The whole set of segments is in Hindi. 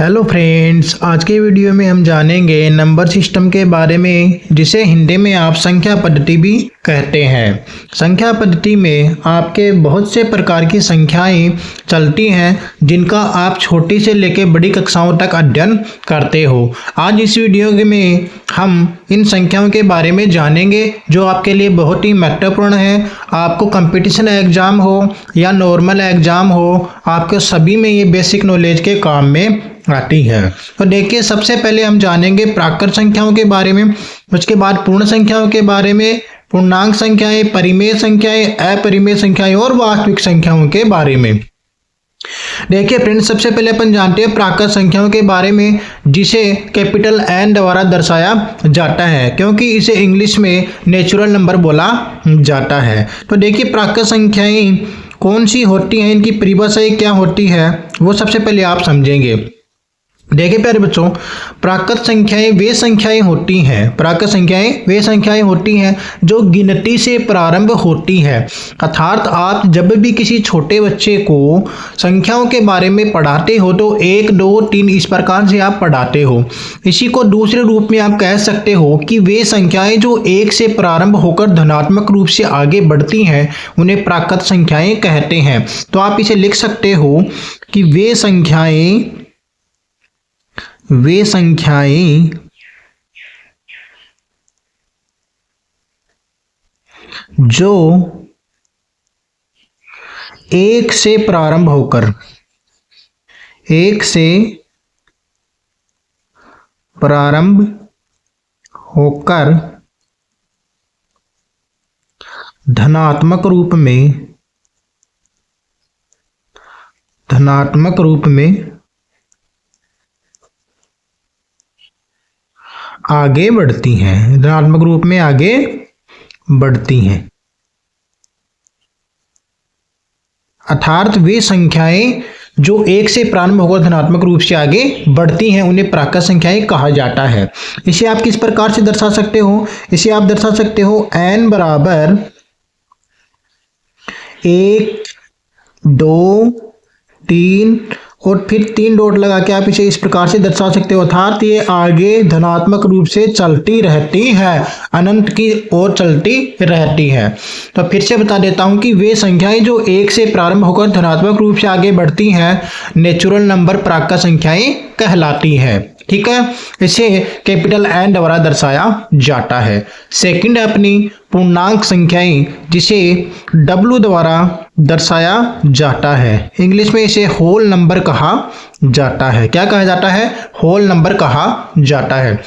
हेलो फ्रेंड्स, आज के वीडियो में हम जानेंगे नंबर सिस्टम के बारे में, जिसे हिंदी में आप संख्या पद्धति भी कहते हैं। संख्या पद्धति में आपके बहुत से प्रकार की संख्याएं चलती हैं, जिनका आप छोटी से लेकर बड़ी कक्षाओं तक अध्ययन करते हो। आज इस वीडियो में हम इन संख्याओं के बारे में जानेंगे, जो आपके लिए बहुत ही महत्वपूर्ण है। आपको कंपटीशन एग्जाम हो या नॉर्मल एग्जाम हो, आपके सभी में ये बेसिक नॉलेज के काम में आती है। तो देखिए, सबसे पहले हम जानेंगे प्राकृत संख्याओं के बारे में, उसके बाद पूर्ण संख्याओं के बारे में, पूर्णांक संख्याएं, परिमेय संख्याएं, अपरिमेय संख्याएं और वास्तविक संख्याओं के बारे में। देखिए फ्रेंड्स, सबसे पहले अपन जानते हैं प्राकृत संख्याओं के बारे में, जिसे कैपिटल एन द्वारा दर्शाया जाता है, क्योंकि इसे इंग्लिश में नेचुरल नंबर बोला जाता है। तो देखिए, प्राकृत संख्याएं कौन सी होती हैं, इनकी परिभाषाएं क्या होती है, वो सबसे पहले आप समझेंगे। देखिए प्यारे बच्चों, प्राकृत संख्याएं वे संख्याएं होती हैं, प्राकृत संख्याएं वे संख्याएं होती हैं जो गिनती से प्रारंभ होती है। अर्थात आप जब भी किसी छोटे बच्चे को संख्याओं के बारे में पढ़ाते हो तो 1, 2, 3 इस प्रकार से आप पढ़ाते हो। इसी को दूसरे रूप में आप कह सकते हो कि वे संख्याएं जो 1 से प्रारंभ होकर धनात्मक रूप से आगे बढ़ती हैं, उन्हें प्राकृत संख्याएं कहते हैं। तो आप इसे लिख सकते हो कि वे संख्याएं जो 1 से प्रारंभ होकर धनात्मक रूप में आगे बढ़ती हैं, धनात्मक रूप में आगे बढ़ती हैं। अर्थात वे संख्याएं जो 1 से प्रारंभ होकर धनात्मक रूप से आगे बढ़ती हैं, उन्हें प्राकृत संख्याएं कहा जाता है। इसे आप किस प्रकार से दर्शा सकते हो? इसे आप दर्शा सकते हो n बराबर 1, 2, 3 और फिर 3 डॉट लगा के आप इसे इस प्रकार से दर्शा सकते हो। अर्थात ये आगे धनात्मक रूप से चलती रहती है, अनंत की ओर चलती रहती है। तो फिर से बता देता हूं कि वे संख्याएं जो 1 से प्रारंभ होकर धनात्मक रूप से आगे बढ़ती हैं, नेचुरल नंबर प्राकृत संख्याएं कहलाती हैं। ठीक है, इसे कैपिटल एन द्वारा दर्शाया जाता है। सेकंड है अपनी पूर्णांक संख्याएं, जिसे W द्वारा दर्शाया जाता है। इंग्लिश में इसे होल नंबर कहा जाता है। क्या कहा जाता है? होल नंबर कहा जाता है।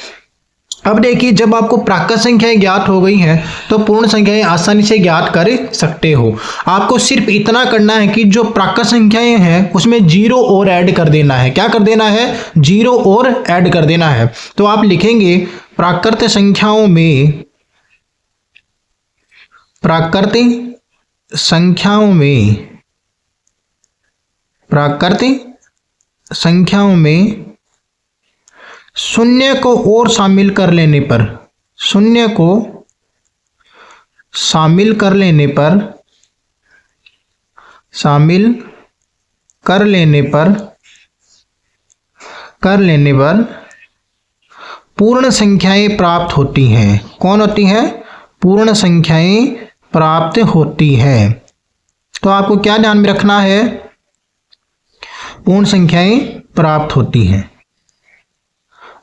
अब देखिए, जब आपको प्राकृत संख्याएं ज्ञात हो गई हैं, तो पूर्ण संख्याएं आसानी से ज्ञात कर सकते हो। आपको सिर्फ इतना करना है कि जो प्राकृत संख्याएं हैं उसमें 0 और ऐड कर देना है। क्या कर देना है? 0 और ऐड कर देना है। तो आप लिखेंगे प्राकृत संख्याओं में शून्य को और शामिल कर लेने पर पूर्ण संख्याएं प्राप्त होती हैं। कौन होती है? पूर्ण संख्याएं प्राप्त होती हैं। तो आपको क्या ध्यान में रखना है? पूर्ण संख्याएं प्राप्त होती हैं।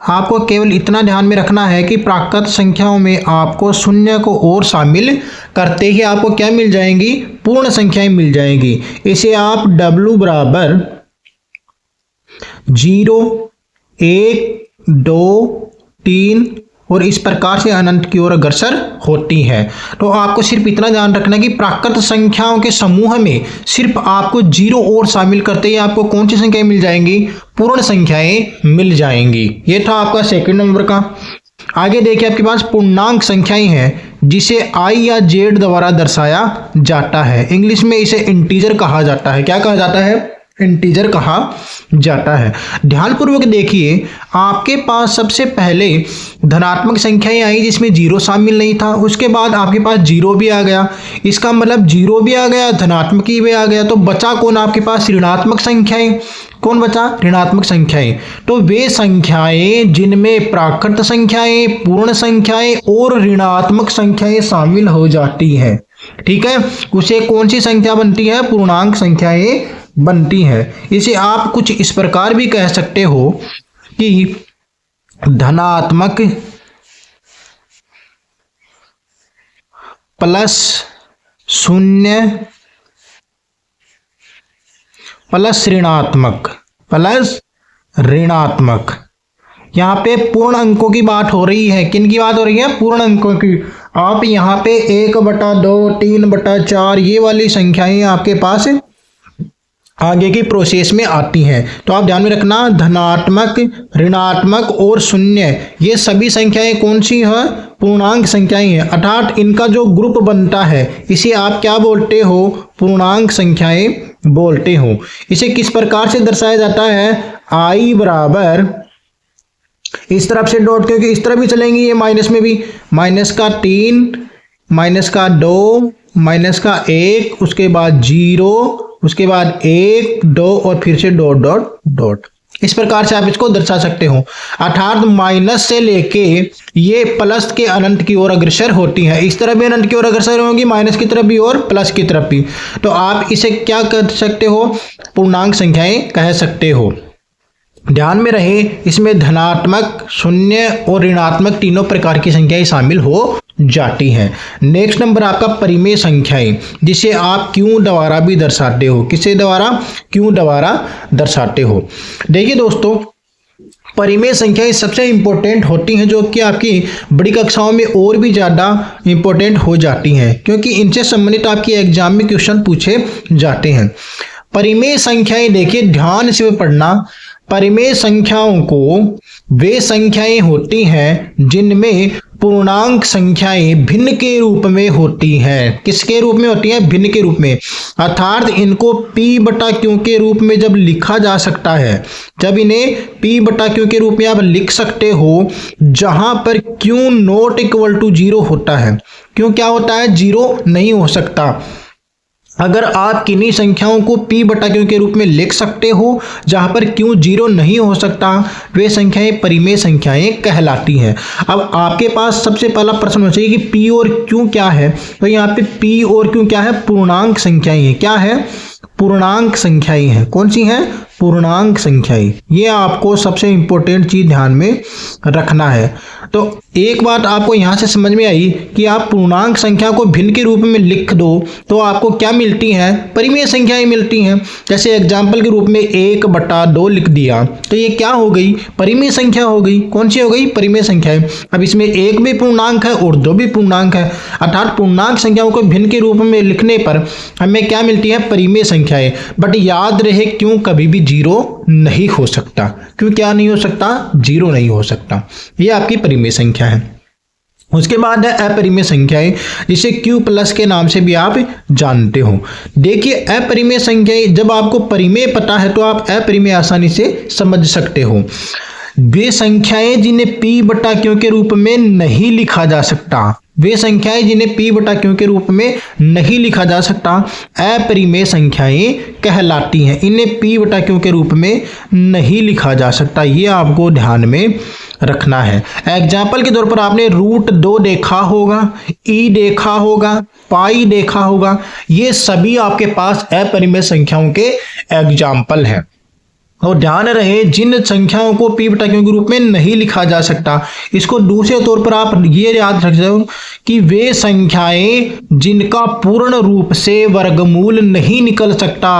आपको केवल इतना ध्यान में रखना है कि प्राकृत संख्याओं में आपको शून्य को और शामिल करते ही आपको क्या मिल जाएंगी? पूर्ण संख्याएं मिल जाएंगी। इसे आप W बराबर 0, 1, 2, 3 और इस प्रकार से अनंत की ओर अग्रसर होती है। तो आपको सिर्फ इतना ध्यान रखना कि प्राकृत संख्याओं के समूह में सिर्फ आपको 0 और शामिल करते ही आपको कौन सी संख्याएं मिल जाएंगी? पूर्ण संख्याएं मिल जाएंगी। ये था आपका सेकंड नंबर का। आगे देखिए, आपके पास पूर्णांक संख्याएं हैं, जिसे I या Z द्वारा दर्शाया जाता है। इंग्लिश में इसे इंटीजर कहा जाता है। क्या कहा जाता है? इंटीजर कहा जाता है। ध्यानपूर्वक देखिए, आपके पास सबसे पहले धनात्मक संख्याएं आई जिसमें 0 शामिल नहीं था, उसके बाद आपके पास 0 भी आ गया। इसका मतलब 0 भी आ गया, धनात्मक भी आ गया, तो बचा कौन आपके पास? ऋणात्मक संख्याएं। कौन बचा? ऋणात्मक संख्याएं। तो वे संख्याएं जिनमें प्राकृत संख्याएं, पूर्ण संख्याएं और ऋणात्मक संख्याएं शामिल हो जाती हैं, ठीक है, उसे कौन सी संख्या बनती है? पूर्णांक संख्याएं बनती है। इसे आप कुछ इस प्रकार भी कह सकते हो कि धनात्मक प्लस शून्य प्लस ऋणात्मक। यहाँ पे पूर्ण अंकों की बात हो रही है। किन की बात हो रही है? पूर्ण अंकों की। आप यहाँ पे 1/2, 3/4 ये वाली संख्याएं आपके पास आगे की प्रोसेस में आती हैं। तो आप ध्यान में रखना, धनात्मक, ऋणात्मक और शून्य ये सभी संख्याएं कौन सी हैं? पूर्णांक संख्याएं हैं। अर्थात इनका जो ग्रुप बनता है इसे आप क्या बोलते हो? पूर्णांक संख्याएं बोलते हो। इसे किस प्रकार से दर्शाया जाता है? i बराबर, इस तरफ से डॉट, क्योंकि इस तरफ भी चलेंगी ये माइनस में भी, -3, -2, -1, उसके बाद 0, उसके बाद 1, 2 और फिर से डॉट डॉट डॉट। इस प्रकार से आप इसको दर्शा सकते हो। अर्थात माइनस से लेके ये प्लस के अनंत की ओर अग्रसर होती है। इस तरफ भी अनंत की ओर अग्रसर होंगी, माइनस की तरफ भी और प्लस की तरफ भी। तो आप इसे क्या कर सकते हो? पूर्णांक संख्याएं कह सकते हो। ध्यान में रहे, इसमें धनात्मक, शून्य और ऋणात्मक तीनों प्रकार की संख्याएं शामिल हो जाती हैं। नेक्स्ट नंबर आपका परिमेय संख्याएं, जिसे आप क्यों द्वारा भी दर्शाते हो। किसे द्वारा? क्यों द्वारा दर्शाते हो। देखिए दोस्तों, परिमेय संख्याएं सबसे इंपॉर्टेंट होती हैं, जो कि आपकी बड़ी कक्षाओं में और भी ज़्यादा इंपॉर्टेंट हो जाती हैं, क्योंकि इनसे संबंधित आपके एग्जाम में क्वेश्चन पूछे जाते हैं। परिमेय संख्याएं देखिए ध्यान से पढ़ना। परिमेय संख्याओं को वे संख्याएं होती हैं जिनमें पूर्णांक संख्याएं भिन्न के रूप में होती हैं। किसके रूप में होती हैं? भिन्न के रूप में। अर्थात इनको p/q के रूप में जब लिखा जा सकता है, जब इन्हें p/q के रूप में आप लिख सकते हो, जहां पर q ≠ 0 होता है। क्यों क्या होता है? 0 नहीं हो सकता। अगर आप किन्हीं संख्याओं को p/q के रूप में लिख सकते हो जहां पर q 0 नहीं हो सकता, वे संख्याएं परिमेय संख्याएं कहलाती हैं। अब आपके पास सबसे पहला प्रश्न होना चाहिए कि p और q क्या है। तो यहाँ पे p और q क्या है? पूर्णांक संख्याएं हैं। क्या है? पूर्णांक संख्याएं हैं। कौन सी हैं? पूर्णांक संख्याएं। ये आपको सबसे इंपॉर्टेंट चीज ध्यान में रखना है। तो एक बात आपको यहाँ से समझ में आई कि आप पूर्णांक संख्या को भिन्न के रूप में लिख दो तो आपको क्या मिलती हैं? परिमेय संख्याएं मिलती हैं। जैसे एग्जाम्पल के रूप में 1/2 लिख दिया तो ये क्या हो गई? परिमेय संख्या हो गई। कौन सी हो गई? परिमेय संख्या है। अब इसमें 1 भी पूर्णांक है और 2 भी पूर्णांक है। अर्थात पूर्णांक संख्याओं को भिन्न के रूप में लिखने पर हमें क्या मिलती है? परिमेय संख्याएं। बट याद रहे, क्यों कभी भी 0 नहीं हो सकता। क्यों क्या नहीं हो सकता? 0 नहीं हो सकता। ये आपकी परिमेय संख्या है। उसके बाद है अपरिमेय संख्याएं, जिसे q+ के नाम से भी आप जानते हो। देखिए अपरिमेय संख्याएं, जब आपको परिमेय पता है तो आप अपरिमेय आसानी से समझ सकते हो। वे संख्याएं जिन्हें p/q के रूप में नहीं लिखा जा सकता, वे संख्याएं जिन्हें p/q के रूप में नहीं लिखा जा सकता, अपरिमेय संख्याएं कहलाती हैं। इन्हें p/q के रूप में नहीं लिखा जा सकता। ये आपको ध्यान में रखना है। एग्जाम्पल के तौर पर आपने √2 देखा होगा, e देखा होगा, पाई देखा होगा। ये सभी आपके पास अपरिमेय संख्याओं के एग्जाम्पल हैं। और ध्यान रहे, जिन संख्याओं को p/q के रूप में नहीं लिखा जा सकता, इसको दूसरे तौर पर आप ये याद रख दो कि वे संख्याएं जिनका पूर्ण रूप से वर्गमूल नहीं निकल सकता।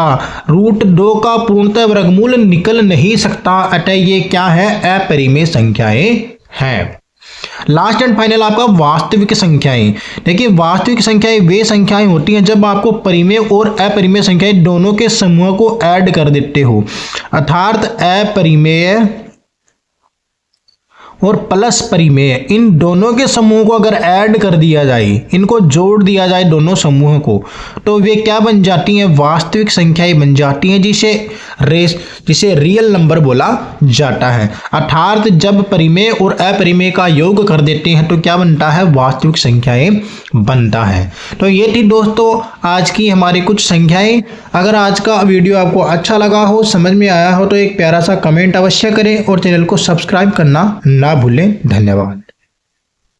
√2 का पूर्णतः वर्गमूल निकल नहीं सकता, अतः ये क्या है? अपरिमेय संख्याएं हैं। लास्ट एंड फाइनल आपका वास्तविक संख्याएं। देखिए वास्तविक संख्याएं वे संख्याएं होती हैं जब आपको परिमेय और अपरिमेय संख्याएं दोनों के समूह को ऐड कर देते हो। अर्थात अपरिमेय और प्लस परिमेय, इन दोनों के समूह को अगर ऐड कर दिया जाए, इनको जोड़ दिया जाए दोनों समूहों को, तो वे क्या बन जाती हैं, वास्तविक संख्याएं बन जाती हैं, जिसे रियल नंबर बोला जाता है। अर्थात जब परिमेय और अपरिमेय का योग कर देते हैं तो क्या बनता है, वास्तविक संख्याएं बनता है। तो ये थी दोस्तों आज की हमारी कुछ संख्याएं। अगर आज का वीडियो आपको अच्छा लगा हो, समझ में आया हो, तो एक प्यारा सा कमेंट अवश्य करें और चैनल को सब्सक्राइब करना ना भूलें। धन्यवाद।